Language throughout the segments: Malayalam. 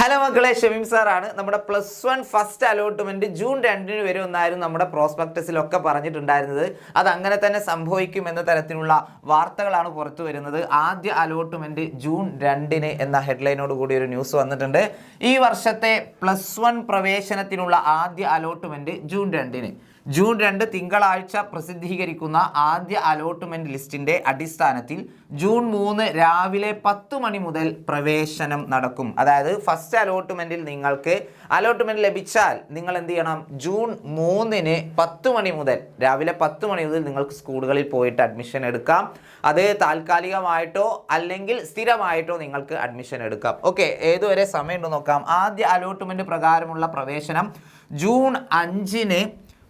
ഹലോ മക്കളെ, ഷമീം സാറാണ്. നമ്മുടെ +1 ഫസ്റ്റ് അലോട്ട്മെന്റ് ജൂൺ 2 വരുമെന്നായിരുന്നു നമ്മുടെ പ്രോസ്പെക്ടസിലൊക്കെ പറഞ്ഞിട്ടുണ്ടായിരുന്നത്. അത് അങ്ങനെ തന്നെ സംഭവിക്കും എന്ന തരത്തിലുള്ള വാർത്തകളാണ് പുറത്തു വരുന്നത്. ആദ്യ അലോട്ട്മെന്റ് ജൂൺ 2 എന്ന ഹെഡ്ലൈനോട് കൂടി ഒരു ന്യൂസ് വന്നിട്ടുണ്ട്. ഈ വർഷത്തെ +1 പ്രവേശനത്തിനുള്ള ആദ്യ അലോട്ട്മെന്റ് ജൂൺ 2. ജൂൺ 2 തിങ്കളാഴ്ച പ്രസിദ്ധീകരിക്കുന്ന ആദ്യ അലോട്ട്മെന്റ് ലിസ്റ്റിന്റെ അടിസ്ഥാനത്തിൽ ജൂൺ 3 രാവിലെ 10 മണി മുതൽ പ്രവേശനം നടക്കും. അതായത് ഫസ്റ്റ് അലോട്ട്മെന്റിൽ നിങ്ങൾക്ക് അലോട്ട്മെന്റ് ലഭിച്ചാൽ നിങ്ങൾ എന്ത് ചെയ്യണം? ജൂൺ 3 10 മണി മുതൽ രാവിലെ 10 മണി മുതൽ നിങ്ങൾക്ക് സ്കൂളുകളിൽ പോയിട്ട് അഡ്മിഷൻ എടുക്കാം. അത് താൽക്കാലികമായിട്ടോ അല്ലെങ്കിൽ സ്ഥിരമായിട്ടോ നിങ്ങൾക്ക് അഡ്മിഷൻ എടുക്കാം. ഓക്കെ, ഏതുവരെ സമയമുണ്ടോ നോക്കാം. ആദ്യ അലോട്ട്മെന്റ് പ്രകാരമുള്ള പ്രവേശനം ജൂൺ 5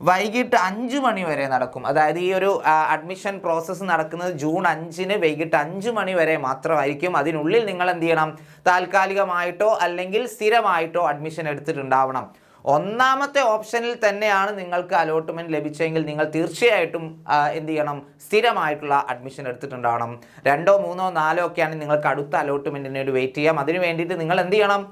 വൈകിട്ട് 5 മണി വരെ നടക്കും. അതായത് ഈ ഒരു അഡ്മിഷൻ പ്രോസസ്സ് നടക്കുന്നത് ജൂൺ 5 വൈകിട്ട് 5 മണി വരെ മാത്രമായിരിക്കും. അതിനുള്ളിൽ നിങ്ങൾ എന്ത് ചെയ്യണം? താൽക്കാലികമായിട്ടോ അല്ലെങ്കിൽ സ്ഥിരമായിട്ടോ അഡ്മിഷൻ എടുത്തിട്ടുണ്ടാവണം. ഒന്നാമത്തെ ഓപ്ഷനിൽ തന്നെയാണ് നിങ്ങൾക്ക് അലോട്ട്മെന്റ് ലഭിച്ചെങ്കിൽ നിങ്ങൾ തീർച്ചയായിട്ടും എന്ത് ചെയ്യണം? സ്ഥിരമായിട്ടുള്ള അഡ്മിഷൻ എടുത്തിട്ടുണ്ടാവണം. 2, 3, 4 ഒക്കെയാണ് നിങ്ങൾക്ക് അടുത്ത അലോട്ട്മെന്റിന് വേണ്ടി വെയിറ്റ് ചെയ്യാം. അതിന് വേണ്ടിയിട്ട് നിങ്ങൾ എന്ത് ചെയ്യണം?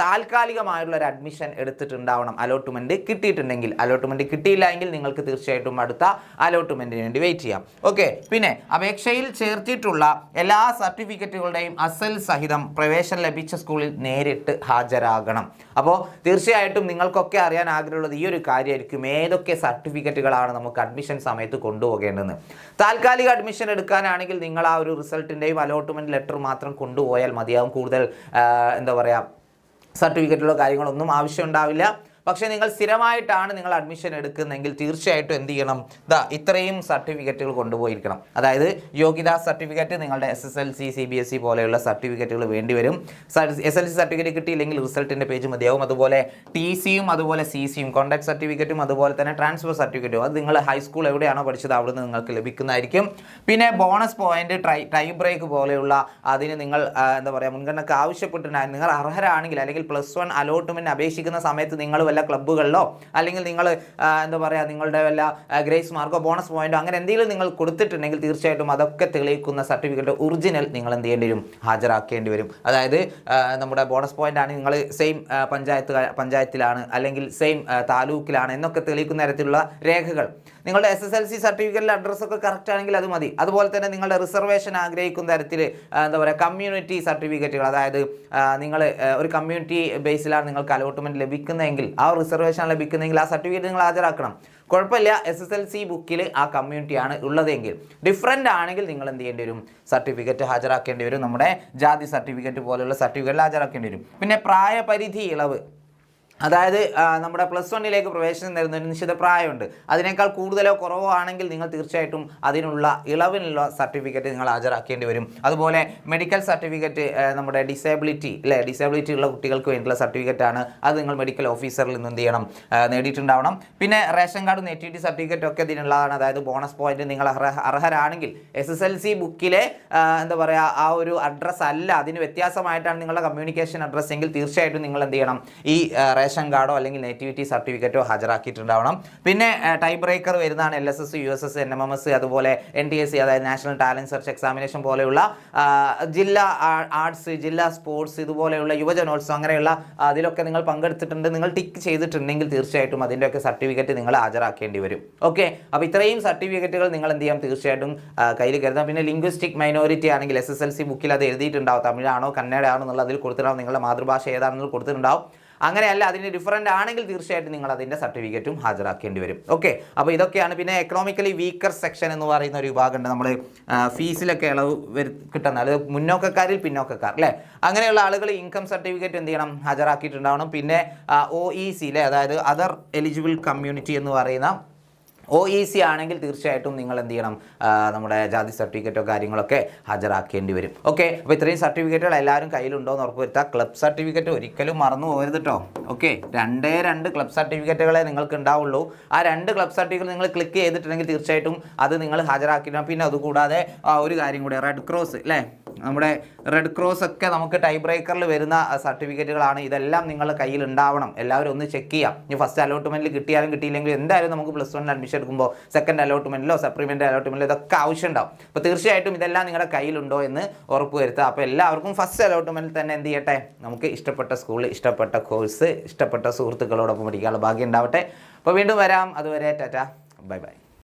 താൽക്കാലികമായിട്ടുള്ള ഒരു അഡ്മിഷൻ എടുത്തിട്ടുണ്ടാവണം. അലോട്ട്മെന്റ് കിട്ടിയിട്ടുണ്ടെങ്കിൽ. അലോട്ട്മെന്റ് കിട്ടിയില്ല എങ്കിൽ നിങ്ങൾക്ക് തീർച്ചയായിട്ടും അടുത്ത അലോട്ട്മെന്റിന് വേണ്ടി വെയിറ്റ് ചെയ്യാം. ഓക്കെ, പിന്നെ അപേക്ഷയിൽ ചേർത്തിട്ടുള്ള എല്ലാ സർട്ടിഫിക്കറ്റുകളുടെയും അസൽ സഹിതം പ്രവേശനം ലഭിച്ച സ്കൂളിൽ നേരിട്ട് ഹാജരാകണം. അപ്പോൾ തീർച്ചയായിട്ടും നിങ്ങൾക്കൊക്കെ അറിയാൻ ആഗ്രഹമുള്ളത് ഈ ഒരു കാര്യമായിരിക്കും. ഏതൊക്കെ സർട്ടിഫിക്കറ്റുകളാണ് നമുക്ക് അഡ്മിഷൻ സമയത്ത് കൊണ്ടുപോകേണ്ടതെന്ന്. താൽക്കാലിക അഡ്മിഷൻ എടുക്കാനാണെങ്കിൽ നിങ്ങൾ ആ ഒരു റിസൾട്ടിൻ്റെയും അലോട്ട്മെന്റ് ലെറ്റർ മാത്രം കൊണ്ടുപോയാൽ മതിയാവും. കൂടുതൽ എന്താ പറയുക, സർട്ടിഫിക്കറ്റുകളോ കാര്യങ്ങളൊന്നും ആവശ്യമുണ്ടാവില്ല. പക്ഷേ നിങ്ങൾ സ്ഥിരമായിട്ടാണ് നിങ്ങൾ അഡ്മിഷൻ എടുക്കുന്നതെങ്കിൽ തീർച്ചയായിട്ടും എന്ത് ചെയ്യണം? ഇത്രയും സർട്ടിഫിക്കറ്റുകൾ കൊണ്ടുപോയിരിക്കണം. അതായത് യോഗ്യതാ സർട്ടിഫിക്കറ്റ്, നിങ്ങളുടെ SSLC CBSE പോലെയുള്ള സർട്ടിഫിക്കറ്റുകൾ വേണ്ടിവരും. SSLC സർട്ടിഫിക്കറ്റ് കിട്ടിയില്ലെങ്കിൽ റിസൾട്ടിൻ്റെ പേജ് മതിയാവും. അതുപോലെ TCയും അതുപോലെ CCയും കോൺടാക്ട് സർട്ടിഫിക്കറ്റും അതുപോലെ തന്നെ ട്രാൻസ്ഫർ സർട്ടിഫിക്കറ്റും അത് നിങ്ങൾ ഹൈസ്കൂൾ എവിടെയാണോ പഠിച്ചത് അവിടുന്ന് നിങ്ങൾക്ക് ലഭിക്കുന്നതായിരിക്കും. പിന്നെ ബോണസ് പോയിന്റ്, ടൈ ബ്രേക്ക് പോലെയുള്ള അതിന് നിങ്ങൾ എന്താ പറയുക മുൻഗണനക്ക് ആവശ്യപ്പെട്ടിട്ടുണ്ടായിരുന്നു. നിങ്ങൾ അർഹരാണെങ്കിൽ അല്ലെങ്കിൽ +1 അലോട്ട്മെന്റ് അപേക്ഷിക്കുന്ന സമയത്ത് നിങ്ങൾ വല്ല ക്ലബ്ബുകളിലോ അല്ലെങ്കിൽ നിങ്ങൾ എന്താ പറയുക നിങ്ങളുടെ വല്ല ഗ്രേസ് മാർക്കോ ബോണസ് പോയിന്റോ അങ്ങനെ എന്തെങ്കിലും നിങ്ങൾ കൊടുത്തിട്ടുണ്ടെങ്കിൽ തീർച്ചയായിട്ടും അതൊക്കെ തെളിയിക്കുന്ന സർട്ടിഫിക്കറ്റ് ഒറിജിനൽ നിങ്ങൾ എന്ത് ചെയ്യേണ്ടി വരും? ഹാജരാക്കേണ്ടി വരും. അതായത് നമ്മുടെ ബോണസ് പോയിന്റ് ആണ് നിങ്ങൾ സെയിം പഞ്ചായത്തിലാണ് അല്ലെങ്കിൽ സെയിം താലൂക്കിലാണ് എന്നൊക്കെ തെളിയിക്കുന്ന തരത്തിലുള്ള രേഖകൾ. നിങ്ങളുടെ SSLC സർട്ടിഫിക്കറ്റിലെ അഡ്രസ്സൊക്കെ കറക്റ്റ് ആണെങ്കിൽ അത് മതി. അതുപോലെ തന്നെ നിങ്ങളുടെ റിസർവേഷൻ ആഗ്രഹിക്കുന്ന തരത്തിൽ എന്താ പറയുക കമ്മ്യൂണിറ്റി സർട്ടിഫിക്കറ്റുകൾ, അതായത് നിങ്ങൾ ഒരു കമ്മ്യൂണിറ്റി ബേസിലാണ് നിങ്ങൾക്ക് അലോട്ട്മെന്റ് ലഭിക്കുന്നതെങ്കിൽ ആ റിസർവേഷൻ ലഭിക്കുന്നതെങ്കിൽ ആ സർട്ടിഫിക്കറ്റ് നിങ്ങൾ ഹാജരാക്കണം. കുഴപ്പമില്ല, SSLC ബുക്കിൽ ആ കമ്മ്യൂണിറ്റിയാണ് ഉള്ളതെങ്കിൽ. ഡിഫറൻ്റ് ആണെങ്കിൽ നിങ്ങൾ എന്ത് ചെയ്യേണ്ടി വരും? സർട്ടിഫിക്കറ്റ് ഹാജരാക്കേണ്ടി വരും. നമ്മുടെ ജാതി സർട്ടിഫിക്കറ്റ് പോലെയുള്ള സർട്ടിഫിക്കറ്റ് ഹാജരാക്കേണ്ടി വരും. പിന്നെ പ്രായപരിധി ഇളവ്, അതായത് നമ്മുടെ +1 പ്രവേശനം നേടുന്ന ഒരു നിശ്ചിത പ്രായമുണ്ട്. അതിനേക്കാൾ കൂടുതലോ കുറവോ ആണെങ്കിൽ നിങ്ങൾ തീർച്ചയായിട്ടും അതിനുള്ള ഇളവിനുള്ള സർട്ടിഫിക്കറ്റ് നിങ്ങൾ ഹാജരാക്കേണ്ടി വരും. അതുപോലെ മെഡിക്കൽ സർട്ടിഫിക്കറ്റ്, നമ്മുടെ ഡിസേബിലിറ്റി ഉള്ള കുട്ടികൾക്ക് വേണ്ടിയുള്ള സർട്ടിഫിക്കറ്റാണ്. അത് നിങ്ങൾ മെഡിക്കൽ ഓഫീസറിൽ നിന്ന് എന്ത് ചെയ്യണം? നേടിയിട്ടുണ്ടാവണം. പിന്നെ റേഷൻ കാർഡ് നേറ്റിവിറ്റി സർട്ടിഫിക്കറ്റ് ഒക്കെ ഇതിനുള്ളതാണ്. അതായത് ബോണസ് പോയിന്റ് നിങ്ങൾ അർഹരാണെങ്കിൽ SSLC ബുക്കിലെ എന്താ പറയുക ആ ഒരു അഡ്രസ്സ് അല്ല, അതിന് വ്യത്യാസമായിട്ടാണ് നിങ്ങളുടെ കമ്മ്യൂണിക്കേഷൻ അഡ്രസ്സ് എങ്കിൽ തീർച്ചയായിട്ടും നിങ്ങൾ എന്ത് ചെയ്യണം? ഈ റേഷൻ കാർഡോ അല്ലെങ്കിൽ നേറ്റിവിറ്റി സർട്ടിഫിക്കറ്റോ ഹാജരാക്കിയിട്ടുണ്ടാവണം. പിന്നെ ടൈ ബ്രേക്കർ വരുന്നതാണ് LSS, USS, NMMS, അതുപോലെ NTSC അതായത് നാഷണൽ ടാലന്റ് സെർച്ച് എക്സാമിനേഷൻ പോലെയുള്ള ജില്ലാ ആർട്സ്, ജില്ലാ സ്പോർട്സ്, ഇതുപോലെയുള്ള യുവജനോത്സവം അങ്ങനെയുള്ള അതിലൊക്കെ നിങ്ങൾ പങ്കെടുത്തിട്ടുണ്ട്, നിങ്ങൾ ടിക്ക് ചെയ്തിട്ടുണ്ടെങ്കിൽ തീർച്ചയായിട്ടും അതിൻ്റെയൊക്കെ സർട്ടിഫിക്കറ്റ് നിങ്ങൾ ഹാജരാക്കേണ്ടി വരും. ഓക്കെ, അപ്പോൾ ഇത്രയും സർട്ടിഫിക്കറ്റുകൾ നിങ്ങൾ എന്ത് ചെയ്യാം? തീർച്ചയായിട്ടും കയ്യിൽ കരുതാം. പിന്നെ ലിംഗ്വിസ്റ്റിക് മൈനോറിറ്റി ആണെങ്കിൽ SSLC ബുക്കിൽ അത് എഴുതിയിട്ടുണ്ടാവും. തമിഴാണോ കന്നഡയാണോ എന്നുള്ളത് അതിൽ കൊടുത്തിട്ടുണ്ടാവും. നിങ്ങളുടെ മാതൃഭാഷ ഏതാണെന്ന് കൊടുത്തിട്ടുണ്ടാവും. അങ്ങനെയല്ല, അതിന് ഡിഫറൻ്റ് ആണെങ്കിൽ തീർച്ചയായിട്ടും നിങ്ങൾ അതിൻ്റെ സർട്ടിഫിക്കറ്റും ഹാജരാക്കേണ്ടി വരും. ഓക്കെ, അപ്പോൾ ഇതൊക്കെയാണ്. പിന്നെ എക്കണോമിക്കലി വീക്കർ സെക്ഷൻ എന്ന് പറയുന്ന ഒരു വിഭാഗമുണ്ട്. നമ്മൾ ഫീസിലൊക്കെ ഇളവ് കിട്ടുന്ന, അത് മുന്നോക്കക്കാരിൽ പിന്നോക്കക്കാർ അല്ലേ, അങ്ങനെയുള്ള ആളുകൾ ഇൻകം സർട്ടിഫിക്കറ്റ് എന്ത് ചെയ്യണം? ഹാജരാക്കിയിട്ടുണ്ടാവണം. പിന്നെ OEC അതായത് അതർ എലിജിബിൾ കമ്മ്യൂണിറ്റി എന്ന് പറയുന്ന OEC ആണെങ്കിൽ തീർച്ചയായിട്ടും നിങ്ങൾ എന്ത് ചെയ്യണം? നമ്മുടെ ജാതി സർട്ടിഫിക്കറ്റോ കാര്യങ്ങളൊക്കെ ഹാജരാക്കേണ്ടി വരും. ഓക്കെ, അപ്പോൾ ഇത്രയും സർട്ടിഫിക്കറ്റുകൾ എല്ലാവരും കയ്യിലുണ്ടോ എന്ന് ഉറപ്പുവരുത്തുക. ക്ലബ് സർട്ടിഫിക്കറ്റ് ഒരിക്കലും മറന്നു പോകരുത് കേട്ടോ. ഓക്കെ, 2 ക്ലബ് സർട്ടിഫിക്കറ്റുകളെ നിങ്ങൾക്ക് ഉണ്ടാവുള്ളൂ. ആ 2 ക്ലബ് സർട്ടിഫിക്കറ്റ് നിങ്ങൾ ക്ലിക്ക് ചെയ്തിട്ടുണ്ടെങ്കിൽ തീർച്ചയായിട്ടും അത് നിങ്ങൾ ഹാജരാക്കിയിട്ടാണ്. പിന്നെ അതുകൂടാതെ ഒരു കാര്യം കൂടി, റെഡ് ക്രോസ് അല്ലേ, നമ്മുടെ റെഡ് ക്രോസ് ഒക്കെ നമുക്ക് ടൈ ബ്രേക്കറിൽ വരുന്ന സർട്ടിഫിക്കറ്റുകളാണ്. ഇതെല്ലാം നിങ്ങളുടെ കയ്യിൽ ഉണ്ടാവണം. എല്ലാവരും ഒന്ന് ചെക്ക് ചെയ്യാം. ഇനി ഫസ്റ്റ് അലോട്ട്മെൻറ്റിൽ കിട്ടിയാലും കിട്ടിയില്ലെങ്കിലും എന്തായാലും നമുക്ക് +1 അഡ്മിഷൻ എടുക്കുമ്പോൾ സെക്കൻഡ് അലോട്ട്മെൻറ്റിലോ സപ്ലിമെൻ്ററി അലോട്ട്മെൻറ്റിലോ ഇതൊക്കെ ആവശ്യമുണ്ടാവും. അപ്പോൾ തീർച്ചയായിട്ടും ഇതെല്ലാം നിങ്ങളുടെ കയ്യിലുണ്ടോ എന്ന് ഉറപ്പ് വരുത്തുക. അപ്പോൾ എല്ലാവർക്കും ഫസ്റ്റ് അലോട്ട്മെൻറ്റിൽ തന്നെ എന്ത് ചെയ്യട്ടെ, നമുക്ക് ഇഷ്ടപ്പെട്ട സ്കൂൾ, ഇഷ്ടപ്പെട്ട കോഴ്സ്, ഇഷ്ടപ്പെട്ട സുഹൃത്തുക്കളോടൊപ്പം പഠിക്കാനുള്ള ഭാഗ്യം ഉണ്ടാവട്ടെ. അപ്പോൾ വീണ്ടും വരാം. അതുവരെ ടാറ്റ, ബൈ ബൈ.